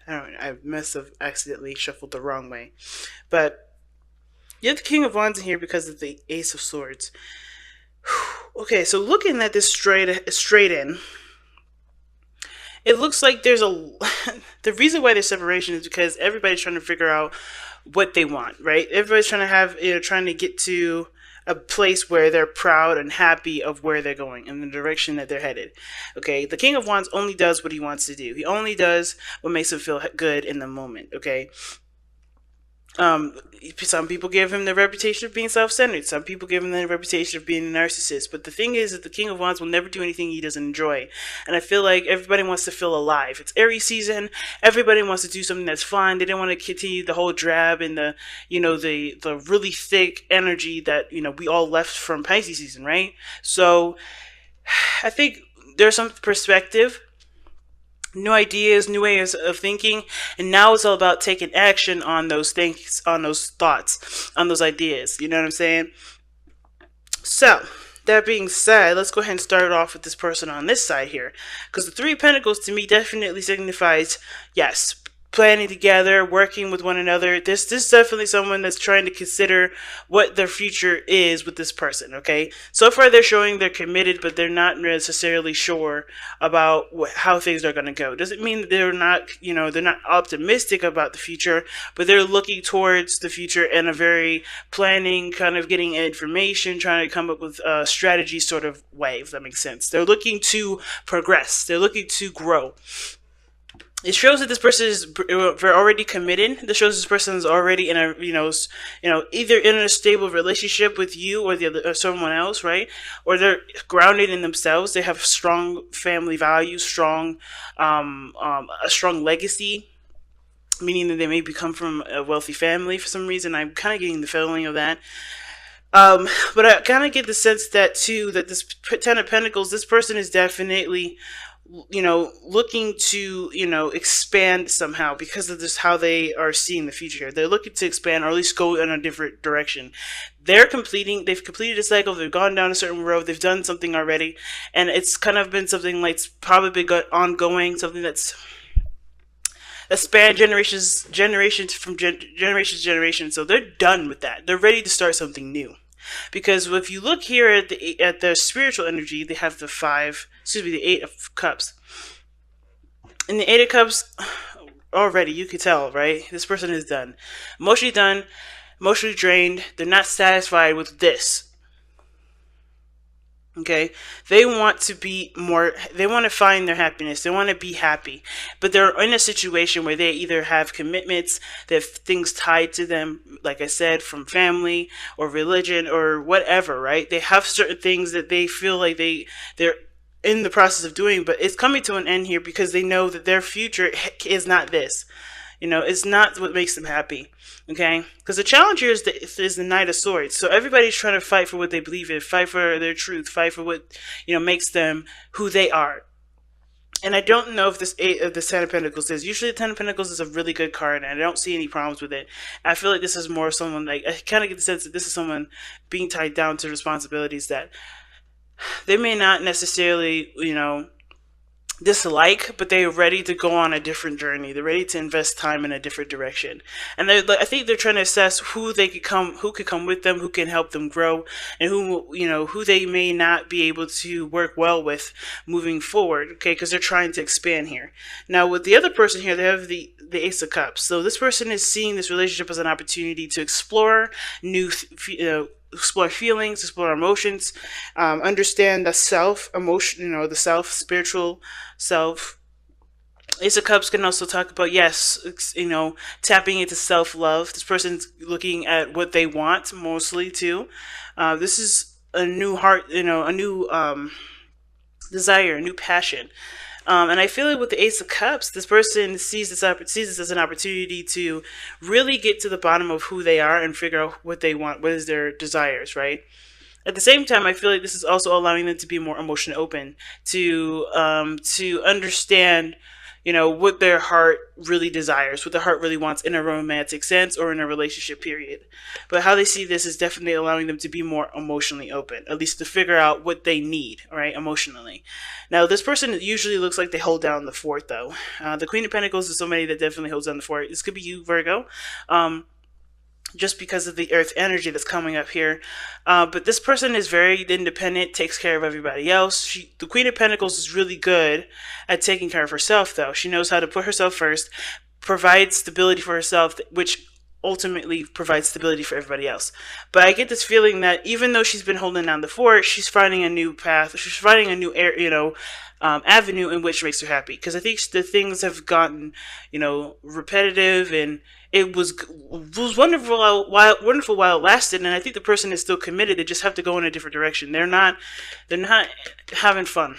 I must have accidentally shuffled the wrong way. But you have the King of Wands in here because of the Ace of Swords. Okay, so looking at this straight in, it looks like there's a the reason why there's separation is because everybody's trying to figure out what they want, right? Everybody's trying to have, trying to get to a place where they're proud and happy of where they're going and the direction that they're headed. Okay, the King of Wands only does what he wants to do. He only does what makes him feel good in the moment. Okay, um, some people give him the reputation of being self-centered. Some people give him the reputation of being a narcissist. But the thing is that the King of Wands will never do anything he doesn't enjoy. And I feel like everybody wants to feel alive. It's Aries season. Everybody wants to do something that's fun. They don't want to continue the whole drab and the really thick energy that we all left from Pisces season, right? So I think there's some perspective, new ideas, new ways of thinking, and now it's all about taking action on those things, on those thoughts, on those ideas. You know what I'm saying? So, that being said, let's go ahead and start off with this person on this side here, because the Three of Pentacles to me definitely signifies, yes, planning together, working with one another. This is definitely someone that's trying to consider what their future is with this person. Okay, so far they're showing they're committed, but they're not necessarily sure about how things are going to go. Doesn't mean that they're not, they're not optimistic about the future, but they're looking towards the future in a very planning, kind of getting information, trying to come up with a strategy sort of way, if that makes sense. They're looking to progress. They're looking to grow. It shows that this person is already committed. This shows this person is already in a either in a stable relationship with you or the other or someone else, right? Or they're grounded in themselves. They have strong family values, a strong legacy, meaning that they may come from a wealthy family for some reason. I'm kind of getting the feeling of that. But I kind of get the sense that too, that this Ten of Pentacles, this person is definitely looking to expand somehow because of this, how they are seeing the future. They're looking to expand or at least go in a different direction. They've completed a cycle. They've gone down a certain road. They've done something already, and it's kind of been something like it's probably been ongoing, something that spanned generations from generation to generation. So they're done with that. They're ready to start something new. Because if you look here at the spiritual energy, they have the Eight of Cups. In the Eight of Cups, already you could tell, right? This person is done, emotionally drained. They're not satisfied with this. Okay, they want to be more, they want to find their happiness, they want to be happy, but they're in a situation where they either have commitments, they have things tied to them, like I said, from family or religion or whatever, right? They have certain things that they feel like they're in the process of doing, but it's coming to an end here because they know that their future is not this. It's not what makes them happy. Okay, because the challenge here is the Knight of Swords. So everybody's trying to fight for what they believe in, fight for their truth, fight for what makes them who they are. And I don't know if this Ten of Pentacles is. Usually, the Ten of Pentacles is a really good card, and I don't see any problems with it. I feel like this is more someone, like, I kind of get the sense that this is someone being tied down to responsibilities that they may not necessarily dislike, but they're ready to go on a different journey. They're ready to invest time in a different direction, and I think they're trying to assess who could come with them, who can help them grow, and who they may not be able to work well with moving forward. Okay, because they're trying to expand here. Now, with the other person here, they have the Ace of Cups. So this person is seeing this relationship as an opportunity to explore explore feelings, explore emotions, understand the self, emotion, the self, spiritual self. Ace of Cups can also talk about, yes, tapping into self-love. This person's looking at what they want mostly too. This is a new heart, a new desire, a new passion. And I feel like with the Ace of Cups, this person sees this as an opportunity to really get to the bottom of who they are and figure out what they want, what is their desires, right? At the same time, I feel like this is also allowing them to be more emotion open, to understand, what their heart really desires, what their heart really wants in a romantic sense or in a relationship period. But how they see this is definitely allowing them to be more emotionally open, at least to figure out what they need, right, emotionally. Now, this person usually looks like they hold down the fort, though. The Queen of Pentacles is somebody that definitely holds down the fort. This could be you, Virgo. Just because of the earth energy that's coming up here. But this person is very independent, takes care of everybody else. The Queen of Pentacles is really good at taking care of herself, though. She knows how to put herself first, provide stability for herself, which ultimately provides stability for everybody else. But I get this feeling that even though she's been holding down the fort, she's finding a new path. She's finding a new avenue in which makes her happy. Because I think the things have gotten, repetitive, and it was wonderful while it lasted. And I think the person is still committed. They just have to go in a different direction. They're not having fun.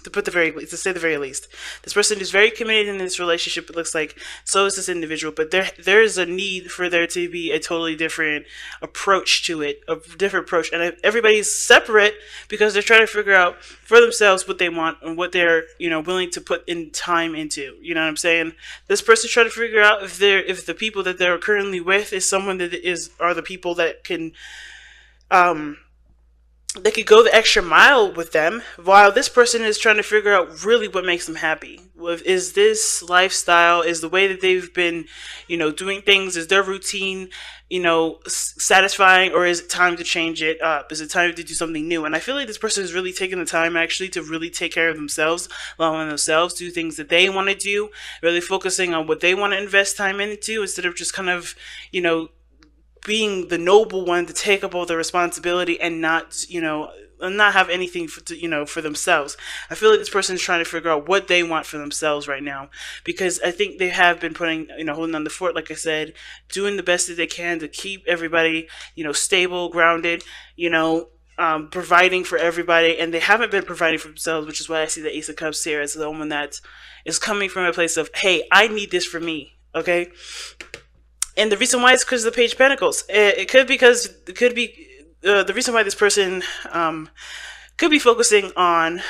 To say the very least, this person is very committed in this relationship. It looks like so is this individual, but there is a need for there to be a totally different approach to it, a different approach, and everybody's separate because they're trying to figure out for themselves what they want and what they're willing to put in time into. You know what I'm saying? This person's trying to figure out if the people that they're currently with is someone that are the people that can they could go the extra mile with them, while this person is trying to figure out really what makes them happy. Is this lifestyle, is the way that they've been, doing things, is their routine, satisfying, or is it time to change it up? Is it time to do something new? And I feel like this person is really taking the time actually to really take care of themselves, allowing themselves to do things that they want to do, really focusing on what they want to invest time into instead of just kind of, being the noble one to take up all the responsibility and not have anything for themselves. I feel like this person is trying to figure out what they want for themselves right now, because I think they have been putting, holding on the fort, like I said, doing the best that they can to keep everybody, stable, grounded, providing for everybody, and they haven't been providing for themselves, which is why I see the Ace of Cups here as the woman that is coming from a place of, hey, I need this for me, okay? And the reason why is because of the Page of Pentacles. It could be the reason why this person could be focusing on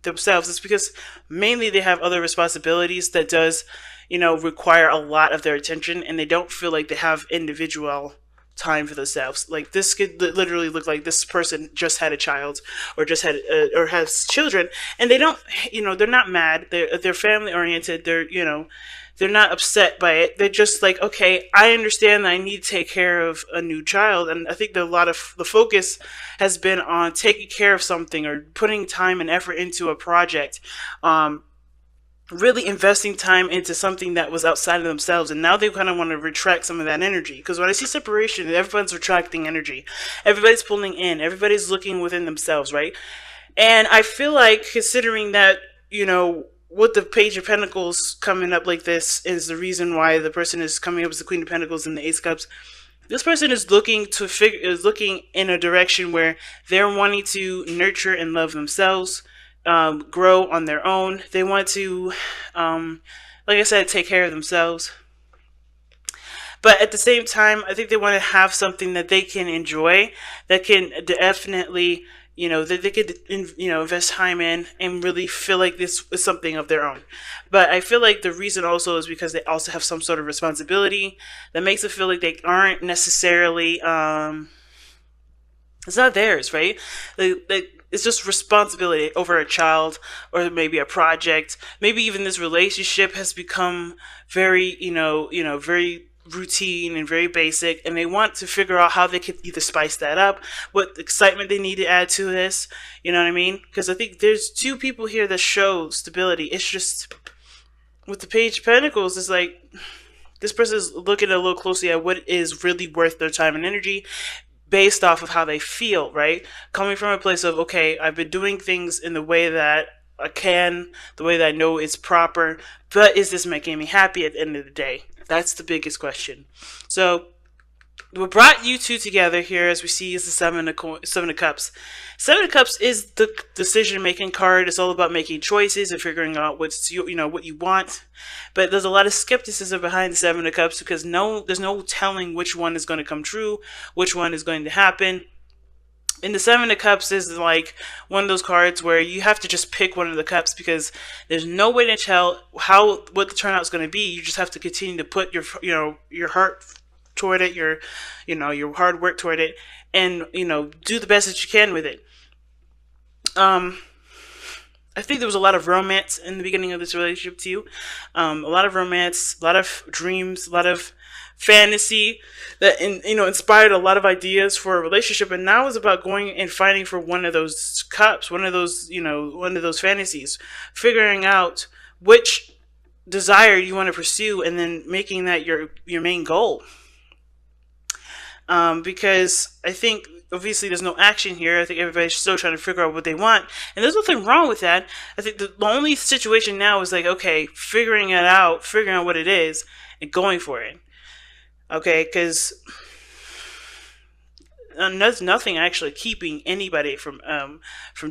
themselves is because mainly they have other responsibilities that does, require a lot of their attention, and they don't feel like they have individual time for themselves. Like, this could literally look like this person just had a child or just had or has children, and they don't, they're not mad. They're family oriented. They're not upset by it. They're just like, okay, I understand that I need to take care of a new child. And I think that a lot of the focus has been on taking care of something or putting time and effort into a project, really investing time into something that was outside of themselves. And now they kind of want to retract some of that energy. Because when I see separation, everyone's retracting energy. Everybody's pulling in. Everybody's looking within themselves, right? And I feel like, considering that, with the Page of Pentacles coming up like this is the reason why the person is coming up as the Queen of Pentacles and the Ace of Cups. This person is looking in a direction where they're wanting to nurture and love themselves, grow on their own. They want to, like I said, take care of themselves. But at the same time, I think they want to have something that they can enjoy, that can definitely, that they could, invest time in and really feel like this is something of their own. But I feel like the reason also is because they also have some sort of responsibility that makes it feel like they aren't necessarily, it's not theirs, right? It's just responsibility over a child or maybe a project. Maybe even this relationship has become very, very routine and very basic, and they want to figure out how they can either spice that up, what excitement they need to add to this, you know what I mean? Because I think there's two people here that show stability. It's just with the Page of Pentacles, it's like this person is looking a little closely at what is really worth their time and energy based off of how they feel, right? Coming from a place of, okay, I've been doing things in the way that I can, the way that I know it's proper, but is this making me happy at the end of the day? That's the biggest question. So what brought you two together here, as we see, is the Seven of Cups. Seven of Cups is the decision-making card. It's all about making choices and figuring out what you want. But there's a lot of skepticism behind the Seven of Cups because there's no telling which one is going to come true, which one is going to happen. And the Seven of Cups is like one of those cards where you have to just pick one of the cups, because there's no way to tell what the turnout's going to be. You just have to continue to put your heart toward it, your hard work toward it, and do the best that you can with it. I think there was a lot of romance in the beginning of this relationship too. A lot of romance, a lot of dreams, a lot of fantasy that inspired a lot of ideas for a relationship. And now it's about going and fighting for one of those cups, one of those fantasies, figuring out which desire you want to pursue, and then making that your main goal. Because I think obviously there's no action here. I think everybody's still trying to figure out what they want, and there's nothing wrong with that. I think the only situation now is like, okay, figuring out what it is and going for it. Okay, because there's nothing actually keeping anybody from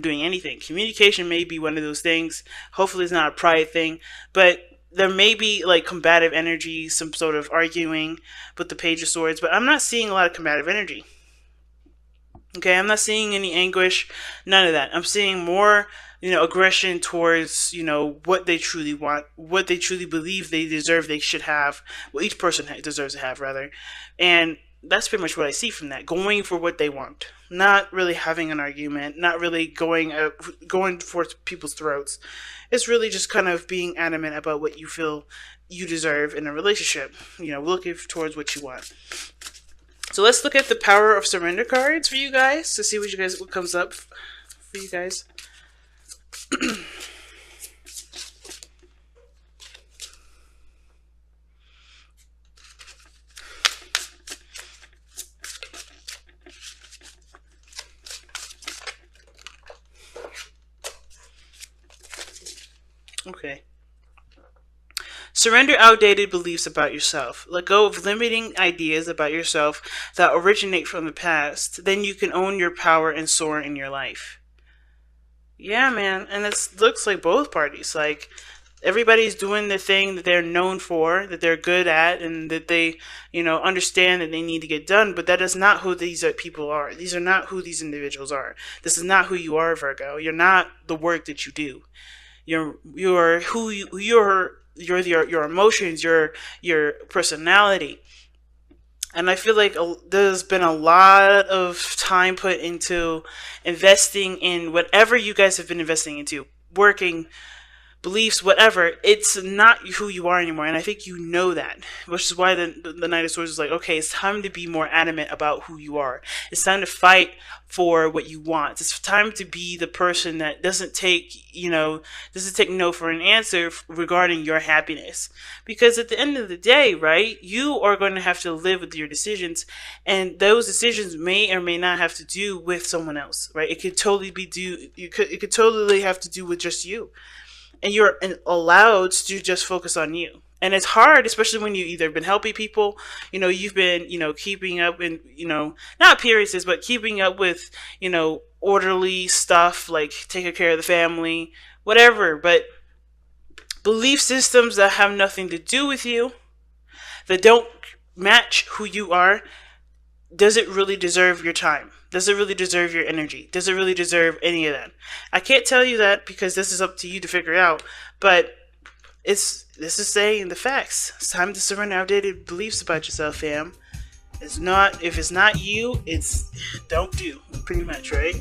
doing anything. Communication may be one of those things. Hopefully, it's not a pride thing, but there may be like combative energy, some sort of arguing with the Page of Swords, but I'm not seeing a lot of combative energy. Okay, I'm not seeing any anguish, none of that. I'm seeing more, aggression towards, what they truly want, what they truly believe they deserve, they should have, well, each person deserves to have, rather. And that's pretty much what I see from that. Going for what they want, not really having an argument, not really going for people's throats. It's really just kind of being adamant about what you feel you deserve in a relationship. Looking towards what you want. So let's look at the Power of Surrender cards for you guys to see what comes up for you guys. Okay. Surrender outdated beliefs about yourself. Let go of limiting ideas about yourself that originate from the past. Then you can own your power and soar in your life. Yeah, man. And it looks like both parties. Like, everybody's doing the thing that they're known for, that they're good at, and that they, understand that they need to get done. But that is not who these people are. These are not who these individuals are. This is not who you are, Virgo. You're not the work that you do. You're who you're your emotions, your personality. And I feel like there's been a lot of time put into investing in whatever you guys have been investing into, working, beliefs, whatever. It's not who you are anymore, and I think you know that, which is why the Knight of Swords is like, okay, it's time to be more adamant about who you are. It's time to fight for what you want. It's time to be the person that doesn't take no for an answer regarding your happiness. Because at the end of the day, right, you are going to have to live with your decisions, and those decisions may or may not have to do with someone else, right? It could totally it could totally have to do with just you. And you're allowed to just focus on you. And it's hard, especially when you've either been helping people, you've been, keeping up in, not appearances, but keeping up with, orderly stuff, like taking care of the family, whatever. But belief systems that have nothing to do with you, that don't match who you are, does it really deserve your time? Does it really deserve your energy? Does it really deserve any of that? I can't tell you that because this is up to you to figure out, but this is saying the facts. It's time to surrender outdated beliefs about yourself, fam. If it's not you, it's don't do, pretty much, right?